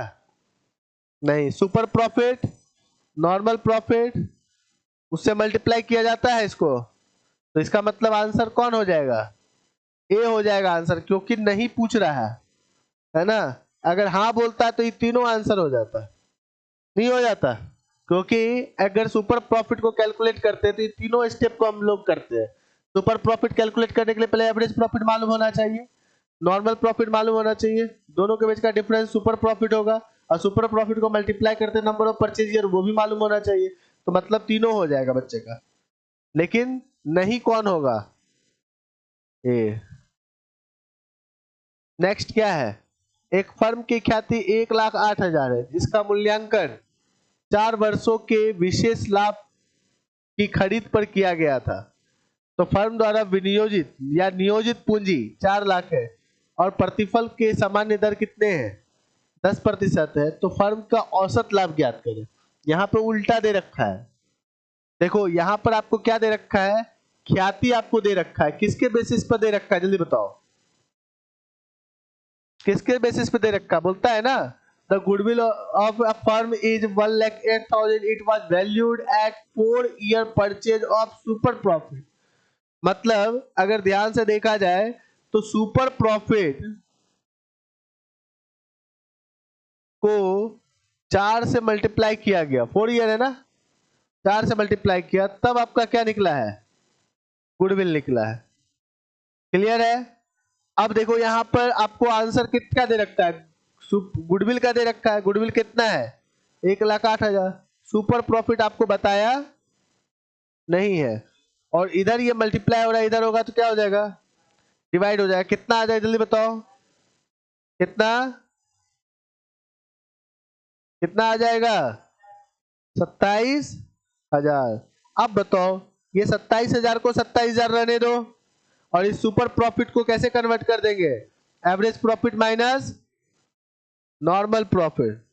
नहीं। सुपर प्रॉफिट, नॉर्मल प्रॉफिट, उससे मल्टीप्लाई किया जाता है इसको, तो इसका मतलब आंसर कौन हो जाएगा? ए हो जाएगा आंसर, क्योंकि नहीं पूछ रहा है ना। अगर हाँ बोलता है तो ये तीनों आंसर हो जाता, नहीं हो जाता, क्योंकि अगर सुपर प्रॉफिट को कैलकुलेट करते हैं तो ये तीनों स्टेप को हम लोग करते हैं। सुपर प्रॉफिट कैलकुलेट करने के लिए पहले एवरेज प्रॉफिट मालूम होना चाहिए, नॉर्मल प्रॉफिट मालूम होना चाहिए, दोनों के बीच का डिफरेंस सुपर प्रॉफिट होगा, और सुपर प्रॉफिट को मल्टीप्लाई करते नंबर ऑफ परचेज ईयर वो भी मालूम होना चाहिए। तो मतलब तीनों हो जाएगा बच्चे का, लेकिन नहीं कौन होगा? ए। नेक्स्ट क्या है? एक फर्म की ख्याति 1,08,000 है जिसका मूल्यांकन 4 वर्षों के विशेष लाभ की खरीद पर किया गया था। तो फर्म द्वारा विनियोजित या नियोजित पूंजी 4 लाख है और प्रतिफल के सामान्य दर कितने हैं? 10% है। तो फर्म का औसत लाभ ज्ञात करें। यहाँ पे उल्टा दे रखा है। देखो यहाँ पर आपको क्या दे रखा है? ख्याति आपको दे रखा है। किसके बेसिस पर दे रखा है जल्दी बताओ? किसके बेसिस पे दे रखा? बोलता है ना the goodwill of a firm is 1,08,000 it was valued at 4-year purchase of super profit. मतलब अगर ध्यान से देखा जाए तो सुपर प्रॉफिट को 4 से मल्टीप्लाई किया गया, 4 ईयर है ना, 4 से मल्टीप्लाई किया तब आपका क्या निकला है? गुडविल निकला है। क्लियर है? अब देखो यहां पर आपको आंसर कितना दे रखा है? गुडविल का दे रखा है। गुडविल कितना है? 1,08,000। सुपर प्रॉफिट आपको बताया नहीं है और इधर ये मल्टीप्लाई हो रहा है, इधर होगा तो क्या हो जाएगा? डिवाइड हो जाएगा। कितना आ जाएगा जल्दी बताओ? कितना कितना आ जाएगा? 27,000। अब बताओ ये 27,000 को 27,000 रहने दो और इस सुपर प्रॉफिट को कैसे कन्वर्ट कर देंगे? Average profit minus normal profit.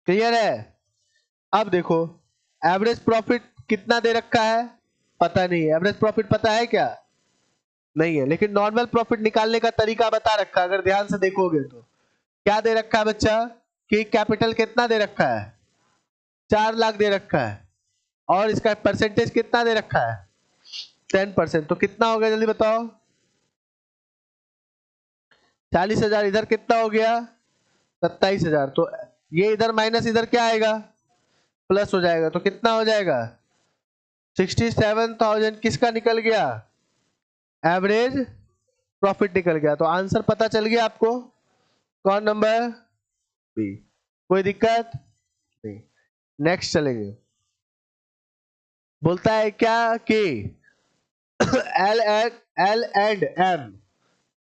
Clear है? अब देखो एवरेज प्रॉफिट कितना दे रखा है? पता नहीं है। एवरेज प्रॉफिट पता है क्या? नहीं है। लेकिन नॉर्मल प्रॉफिट निकालने का तरीका बता रखा है। अगर ध्यान से देखोगे तो क्या दे रखा है बच्चा? कि कैपिटल कितना दे रखा है? 4 लाख दे रखा है और इसका परसेंटेज कितना दे रखा है? 10%। तो कितना हो गया जल्दी बताओ? 40,000। इधर कितना हो गया? 27,000। तो ये इधर माइनस इधर क्या आएगा? प्लस हो जाएगा। तो कितना हो जाएगा? 67,000 किसका निकल गया? एवरेज प्रॉफिट निकल गया। तो आंसर पता चल गया आपको? कौन नंबर? बी। कोई दिक्कत नहीं। नेक्स्ट चलेंगे। बोलता है क्या कि L and M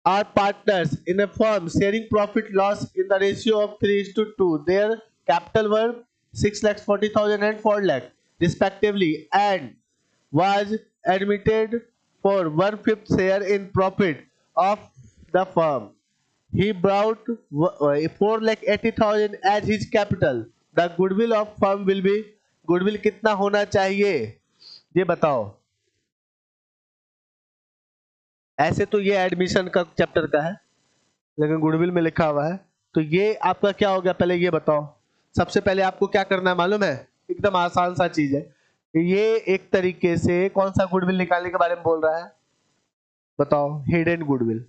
are partners in a firm sharing profit loss in the ratio of 3:2. Their capital were 6,40,000 and 4 lakh respectively and was admitted for 1/5 share in profit of the firm. He brought 4,80,000 as his capital. The goodwill of firm will be goodwill कितना होना चाहिए ये बताओ? ऐसे तो ये एडमिशन का चैप्टर का है लेकिन गुडविल में लिखा हुआ है। तो ये आपका क्या हो गया? पहले ये बताओ। सबसे पहले आपको क्या करना है मालूम है? एकदम आसान सा चीज है। ये एक तरीके से कौन सा गुडविल निकालने के बारे में बोल रहा है? बताओ। Hidden goodwill.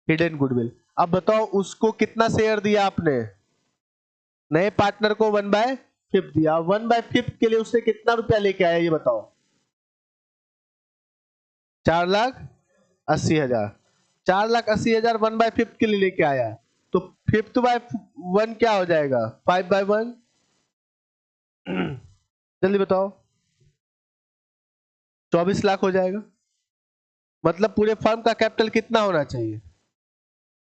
Hidden goodwill. अब बताओ उसको कितना शेयर दिया आपने? नए पार्टनर को 1/5 दिया। 1/5 के लिए उसने कितना रुपया लेके आया ये बताओ? 4,80,000। 4,80,000 1/5 के लिए लेके आया। तो 5/1 क्या हो जाएगा? 5/1। जल्दी बताओ। 24 लाख हो जाएगा। मतलब पूरे फर्म का कैपिटल कितना होना चाहिए?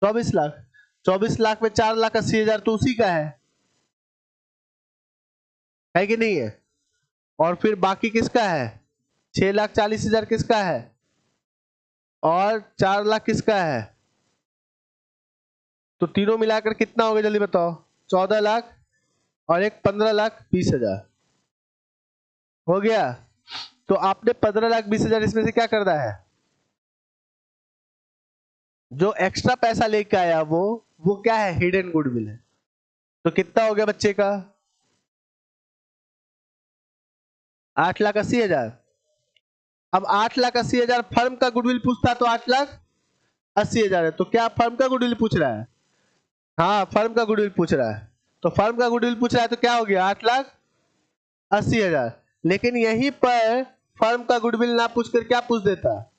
24 लाख। 24 लाख में 4,80,000 तो उसी का है कि नहीं है? और फिर बाकी किसका है? 6,40,000 किसका है और 4 लाख किसका है? तो तीनों मिलाकर कितना हो गया जल्दी बताओ? 14 लाख और एक 15,20,000 हो गया। तो आपने 15,20,000 इसमें से क्या करना है? जो एक्स्ट्रा पैसा लेके आया वो क्या है? हिडन गुडविल है। तो कितना हो गया बच्चे का? 8,80,000। अब 8,80,000 फर्म का गुडविल पूछता तो 8,80,000 है। तो क्या फर्म का गुडविल पूछ रहा है? हाँ फर्म का गुडविल पूछ रहा है। तो फर्म का गुडविल पूछ रहा है तो क्या हो गया? 8,80,000। लेकिन यहीं पर फर्म का गुडविल ना पूछकर क्या पूछ देता?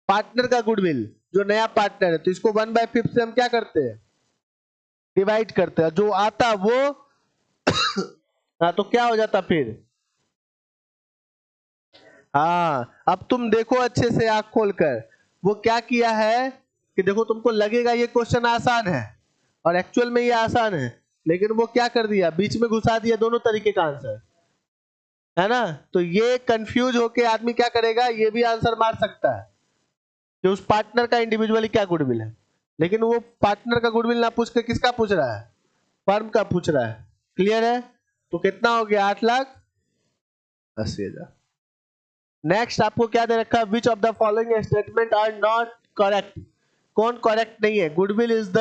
पार्टनर का गुडविल। जो नया पार्टनर है तो इसको 1/5 से हम क्या करते हैं? डिवाइड करते हैं। जो आता वो हाँ तो क्या हो जाता फिर? हाँ अब तुम देखो अच्छे से आंख खोलकर। वो क्या किया है कि देखो तुमको लगेगा ये क्वेश्चन आसान है और एक्चुअल में ये आसान है, लेकिन वो क्या कर दिया, बीच में घुसा दिया दोनों तरीके का आंसर, है ना। तो ये कंफ्यूज होके आदमी क्या करेगा, ये भी आंसर मार सकता है कि उस पार्टनर का इंडिविजुअली क्या गुडविल है, लेकिन वो पार्टनर का गुडविल ना पूछ के किसका पूछ रहा है, फर्म का पूछ रहा है। क्लियर है। तो कितना हो गया, 8,80,000। नेक्स्ट आपको क्या दे रखा है, which of the following statement are not correct. कौन करेक्ट नहीं है, goodwill is the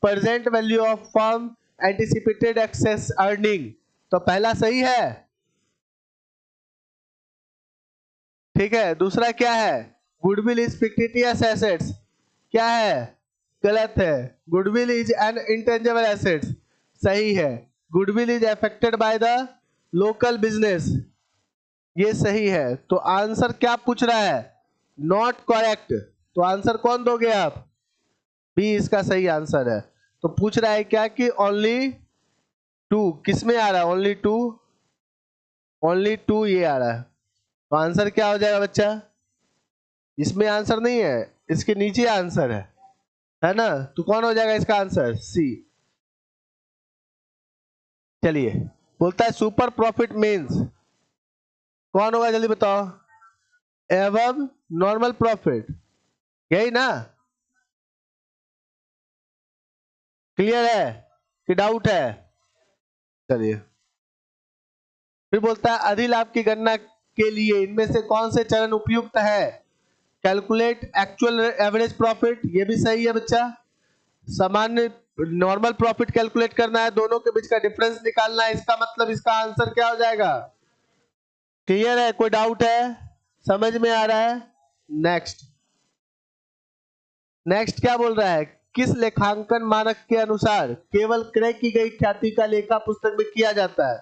present value of firm anticipated excess earning, तो पहला सही है, ठीक है। दूसरा क्या है, गुडविल इज फिक्टिटियस एसेट्स, क्या है, गलत है। Goodwill is an intangible assets, सही है। Goodwill is affected by the local business, ये सही है। तो आंसर क्या पूछ रहा है, नॉट करेक्ट, तो आंसर कौन दोगे आप, बी इसका सही आंसर है। तो पूछ रहा है क्या कि ओनली टू, किस में आ रहा है, ओनली टू, ओनली टू ये आ रहा है। तो आंसर क्या हो जाएगा बच्चा, इसमें आंसर नहीं है, इसके नीचे आंसर है ना। तो कौन हो जाएगा इसका आंसर, सी। चलिए, बोलता है सुपर प्रॉफिट मीन्स, कौन होगा जल्दी बताओ, एवं नॉर्मल प्रॉफिट, यही ना। क्लियर है कि डाउट है। चलिए, फिर बोलता है अधिलाभ की गणना के लिए इनमें से कौन से चरण उपयुक्त है, कैलकुलेट एक्चुअल एवरेज प्रॉफिट, ये भी सही है बच्चा। सामान्य नॉर्मल प्रॉफिट कैलकुलेट करना है, दोनों के बीच का डिफरेंस निकालना है, इसका मतलब इसका आंसर क्या हो जाएगा। क्लियर है, कोई डाउट है, समझ में आ रहा है। नेक्स्ट, नेक्स्ट क्या बोल रहा है, किस लेखांकन मानक के अनुसार केवल क्रय की गई ख्याति का लेखा पुस्तक में किया जाता है।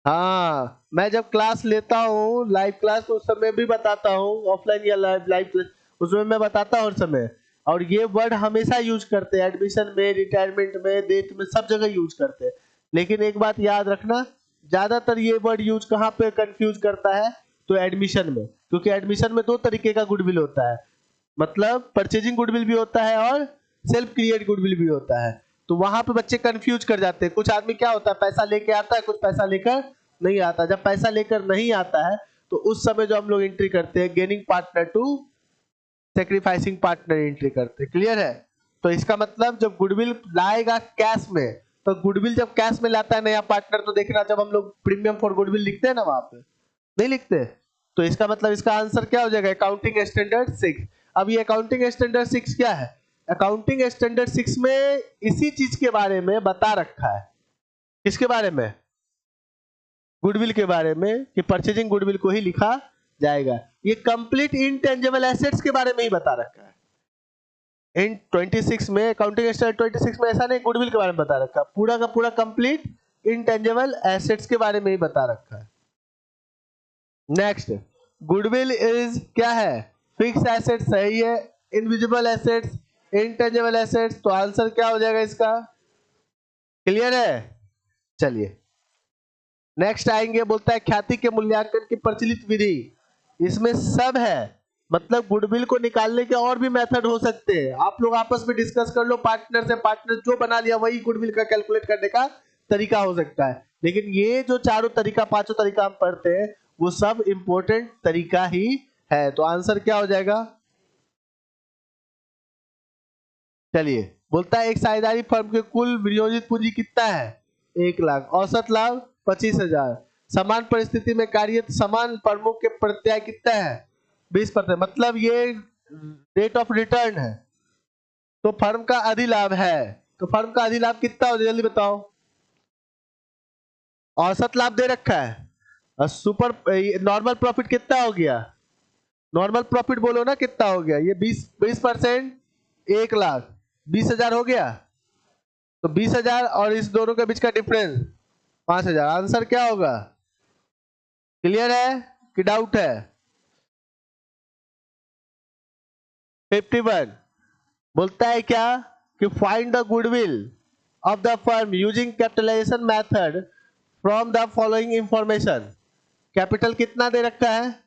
हाँ, मैं जब क्लास लेता हूँ लाइव क्लास, तो उस समय भी बताता हूँ, ऑफलाइन या लाइव लाइव क्लास, उसमें मैं बताता हूँ हर समय। और ये वर्ड हमेशा यूज करते हैं, एडमिशन में, रिटायरमेंट में, डेट में, सब जगह यूज करते हैं। लेकिन एक बात याद रखना, ज्यादातर ये वर्ड यूज कहाँ पे कंफ्यूज करता है, तो एडमिशन में, क्योंकि एडमिशन में दो तरीके का गुडविल होता है, मतलब परचेजिंग गुडविल भी होता है और सेल्फ क्रिएट गुडविल भी होता है। तो वहां पे बच्चे कंफ्यूज कर जाते हैं। कुछ आदमी क्या होता है, पैसा लेके आता है, कुछ पैसा लेकर नहीं आता। जब पैसा लेकर नहीं आता है तो उस समय जो हम लोग एंट्री करते हैं, gaining partner to sacrificing partner entry करते हैं। क्लियर है। तो इसका मतलब जब गुडविल लाएगा कैश में, तो गुडविल जब कैश में लाता है नया पार्टनर, तो देखना जब हम लोग प्रीमियम फॉर गुडविल लिखते हैं ना, वहां पे नहीं लिखते। तो इसका मतलब इसका आंसर क्या हो जाएगा, अकाउंटिंग स्टैंडर्ड 6। अब ये अकाउंटिंग स्टैंडर्ड 6 क्या है, अकाउंटिंग स्टैंडर्ड 6 में इसी चीज के बारे में बता रखा है। किसके बारे में, गुडविल के बारे में, कि परचेजिंग गुडविल को ही लिखा जाएगा। ये कंप्लीट इनटेंजिबल एसेट्स के बारे में ही बता रखा है। इन 26 में, अकाउंटिंग स्टैंडर्ड 26 में ऐसा नहीं गुडविल के बारे में बता रखा, पूरा का पूरा कंप्लीट इनटेंजिबल एसेट्स के बारे में ही बता रखा है। नेक्स्ट, गुडविल इज क्या है, फिक्स एसेट्स, सही है। इनविजिबल एसेट्स, इंटेंजिबल एसेट्स, तो आंसर क्या हो जाएगा इसका। क्लियर है। चलिए, नेक्स्ट आएंगे, बोलता है ख्याति के मूल्यांकन की प्रचलित विधि, इसमें सब है, मतलब गुडविल को निकालने के और भी मेथड हो सकते हैं। आप लोग आपस में डिस्कस कर लो, पार्टनर से, पार्टनर जो बना लिया वही गुडविल का कैलकुलेट करने का तरीका हो सकता है। लेकिन ये जो चारों तरीका, पांचों तरीका हम पढ़ते हैं, वो सब इंपॉर्टेंट तरीका ही है। तो आंसर क्या हो जाएगा। चलिए, बोलता है एक साझेदारी फर्म के कुल विनियोजित पूंजी कितना है, 1,00,000, औसत लाभ 25,000, समान परिस्थिति में कार्यरत समान फर्मों के प्रत्याय कितना है, 20%, मतलब ये रेट ऑफ रिटर्न है। तो फर्म का अधिलाभ है, तो फर्म का अधिलाभ कितना हो, जल्दी बताओ। औसत लाभ दे रखा है, और सुपर नॉर्मल प्रॉफिट कितना हो गया, नॉर्मल प्रॉफिट बोलो ना कितना हो गया, ये 20%, 1,00,000, 20,000 हो गया। तो 20,000 और इस दोनों के बीच का डिफरेंस 5,000, आंसर क्या होगा। क्लियर है कि डाउट है। 51 बोलता है क्या कि find the goodwill of the firm using capitalisation method from the following information. Capital कितना दे रखा है,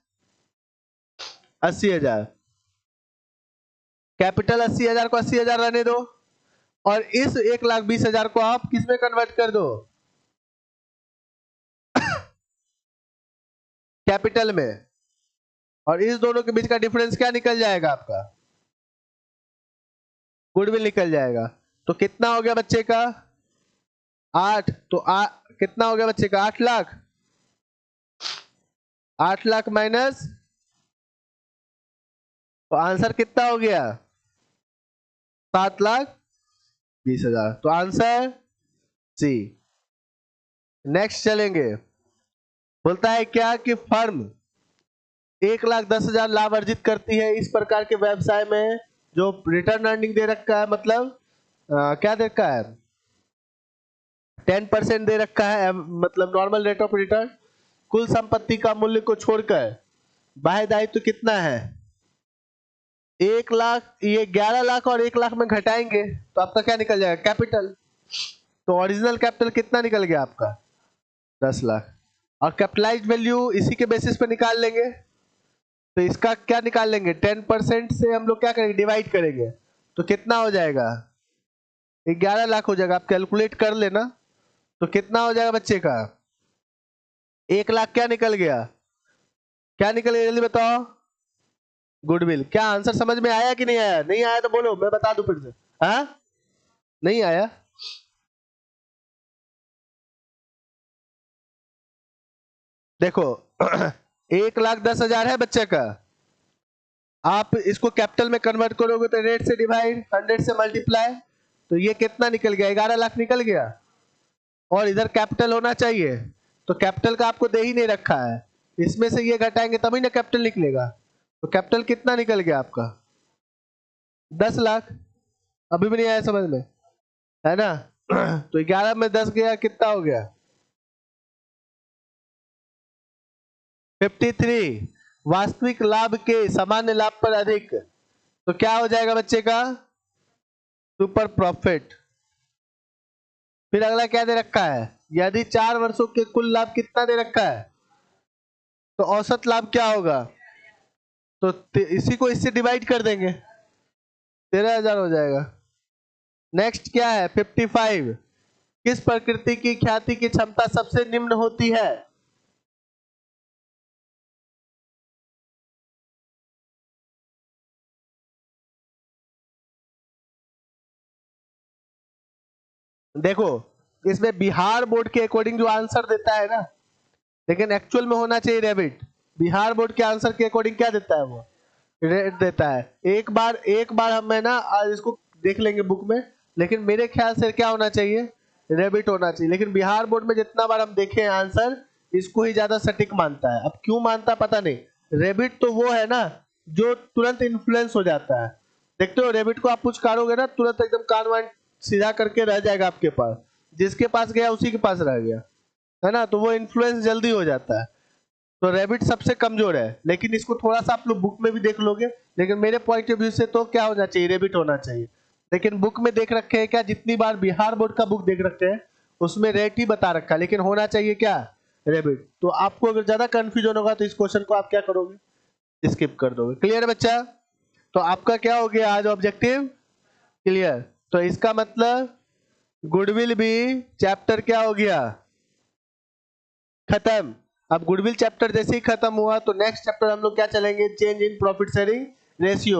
80,000, कैपिटल 80,000 को 80,000 रहने दो, और इस 1,20,000 को आप किस में कन्वर्ट कर दो, कैपिटल में, और इस दोनों के बीच का डिफरेंस क्या निकल जाएगा आपका, गुडविल निकल जाएगा। तो कितना हो गया बच्चे का 8, तो कितना हो गया बच्चे का 8 लाख, 8 लाख माइनस, तो आंसर कितना हो गया 7,20,000, तो आंसर सी। नेक्स्ट चलेंगे, बोलता है क्या कि फर्म 1,10,000 लाभ अर्जित करती है इस प्रकार के व्यवसाय में जो रिटर्न अर्निंग दे रखा है, मतलब क्या दे रखा है 10% दे रखा है, मतलब नॉर्मल रेट ऑफ रिटर्न। कुल संपत्ति का मूल्य को छोड़कर बाह्य दायित्व कितना है 1 लाख, ये 11 लाख और 1 लाख में घटाएंगे तो आपका क्या निकल जाएगा कैपिटल। तो ओरिजिनल कैपिटल कितना निकल गया आपका 10 लाख, और कैपिटलाइज्ड वैल्यू इसी के बेसिस पे निकाल लेंगे। तो इसका क्या निकाल लेंगे 10% से हम लोग क्या करेंगे डिवाइड करेंगे, तो कितना हो जाएगा 11 लाख हो जाएगा। आप कैलकुलेट कर लेना, तो कितना हो जाएगा बच्चे का 1 लाख क्या निकल गया, क्या निकल गया जल्दी बताओ, गुडविल। क्या आंसर समझ में आया कि नहीं आया, नहीं आया तो बोलो मैं बता दूं फिर से, हाँ नहीं आया। देखो 1,10,000 है बच्चे का, आप इसको कैपिटल में कन्वर्ट करोगे तो रेट से डिवाइड 100 से मल्टीप्लाई, तो ये कितना निकल गया 11 लाख निकल गया, और इधर कैपिटल होना चाहिए, तो कैपिटल का आपको दे ही नहीं रखा है, इसमें से ये घटाएंगे तभी ना कैपिटल निकलेगा। तो कैपिटल कितना निकल गया आपका 10 लाख, अभी भी नहीं आया समझ में, है ना। तो 11 में 10 गया कितना हो गया 53। वास्तविक लाभ के सामान्य लाभ पर अधिक, तो क्या हो जाएगा बच्चे का सुपर प्रॉफिट। फिर अगला क्या दे रखा है, यदि 4 वर्षों के कुल लाभ कितना दे रखा है, तो औसत लाभ क्या होगा, तो इसी को इससे डिवाइड कर देंगे 13,000 हो जाएगा। नेक्स्ट क्या है 55, किस प्रकृति की ख्याति की क्षमता सबसे निम्न होती है, देखो इसमें बिहार बोर्ड के अकॉर्डिंग जो आंसर देता है ना, लेकिन एक्चुअल में होना चाहिए रेबिट। बिहार बोर्ड के आंसर के अकॉर्डिंग क्या देता है वो रेट देता है। एक बार हम ना आज इसको देख लेंगे बुक में, लेकिन मेरे ख्याल से क्या होना चाहिए रेबिट होना चाहिए, लेकिन बिहार बोर्ड में जितना बार हम देखे हैं आंसर इसको ही ज्यादा सटीक मानता है। अब क्यों मानता पता नहीं, रेबिट तो वो है ना जो तुरंत इन्फ्लुएंस हो जाता है। देखते हो रेबिट को आप पुचकारोगे ना तुरंत एकदम कान वान सीधा करके रह जाएगा आपके पास, जिसके पास गया उसी के पास रह गया, है ना। तो वो इन्फ्लुएंस जल्दी हो जाता है, तो रैबिट सबसे कमजोर है। लेकिन इसको थोड़ा सा आप लोग बुक में भी देख लोगे, लेकिन मेरे पॉइंट ऑफ व्यू से तो क्या होना चाहिए रैबिट होना चाहिए। लेकिन बुक में देख रखे हैं क्या, जितनी बार बिहार बोर्ड का बुक देख रखे हैं उसमें रेट ही बता रखा है, लेकिन होना चाहिए क्या रैबिट। तो आपको अगर ज्यादा कंफ्यूजन होगा तो इस क्वेश्चन को आप क्या करोगे स्किप कर दोगे। क्लियर है बच्चा, तो आपका क्या हो गया आज ऑब्जेक्टिव क्लियर। तो इसका मतलब गुडविल भी चैप्टर क्या हो गया खत्म। अब गुडविल चैप्टर जैसे ही खत्म हुआ तो नेक्स्ट चैप्टर हम लोग क्या चलेंगे change in profit sharing ratio.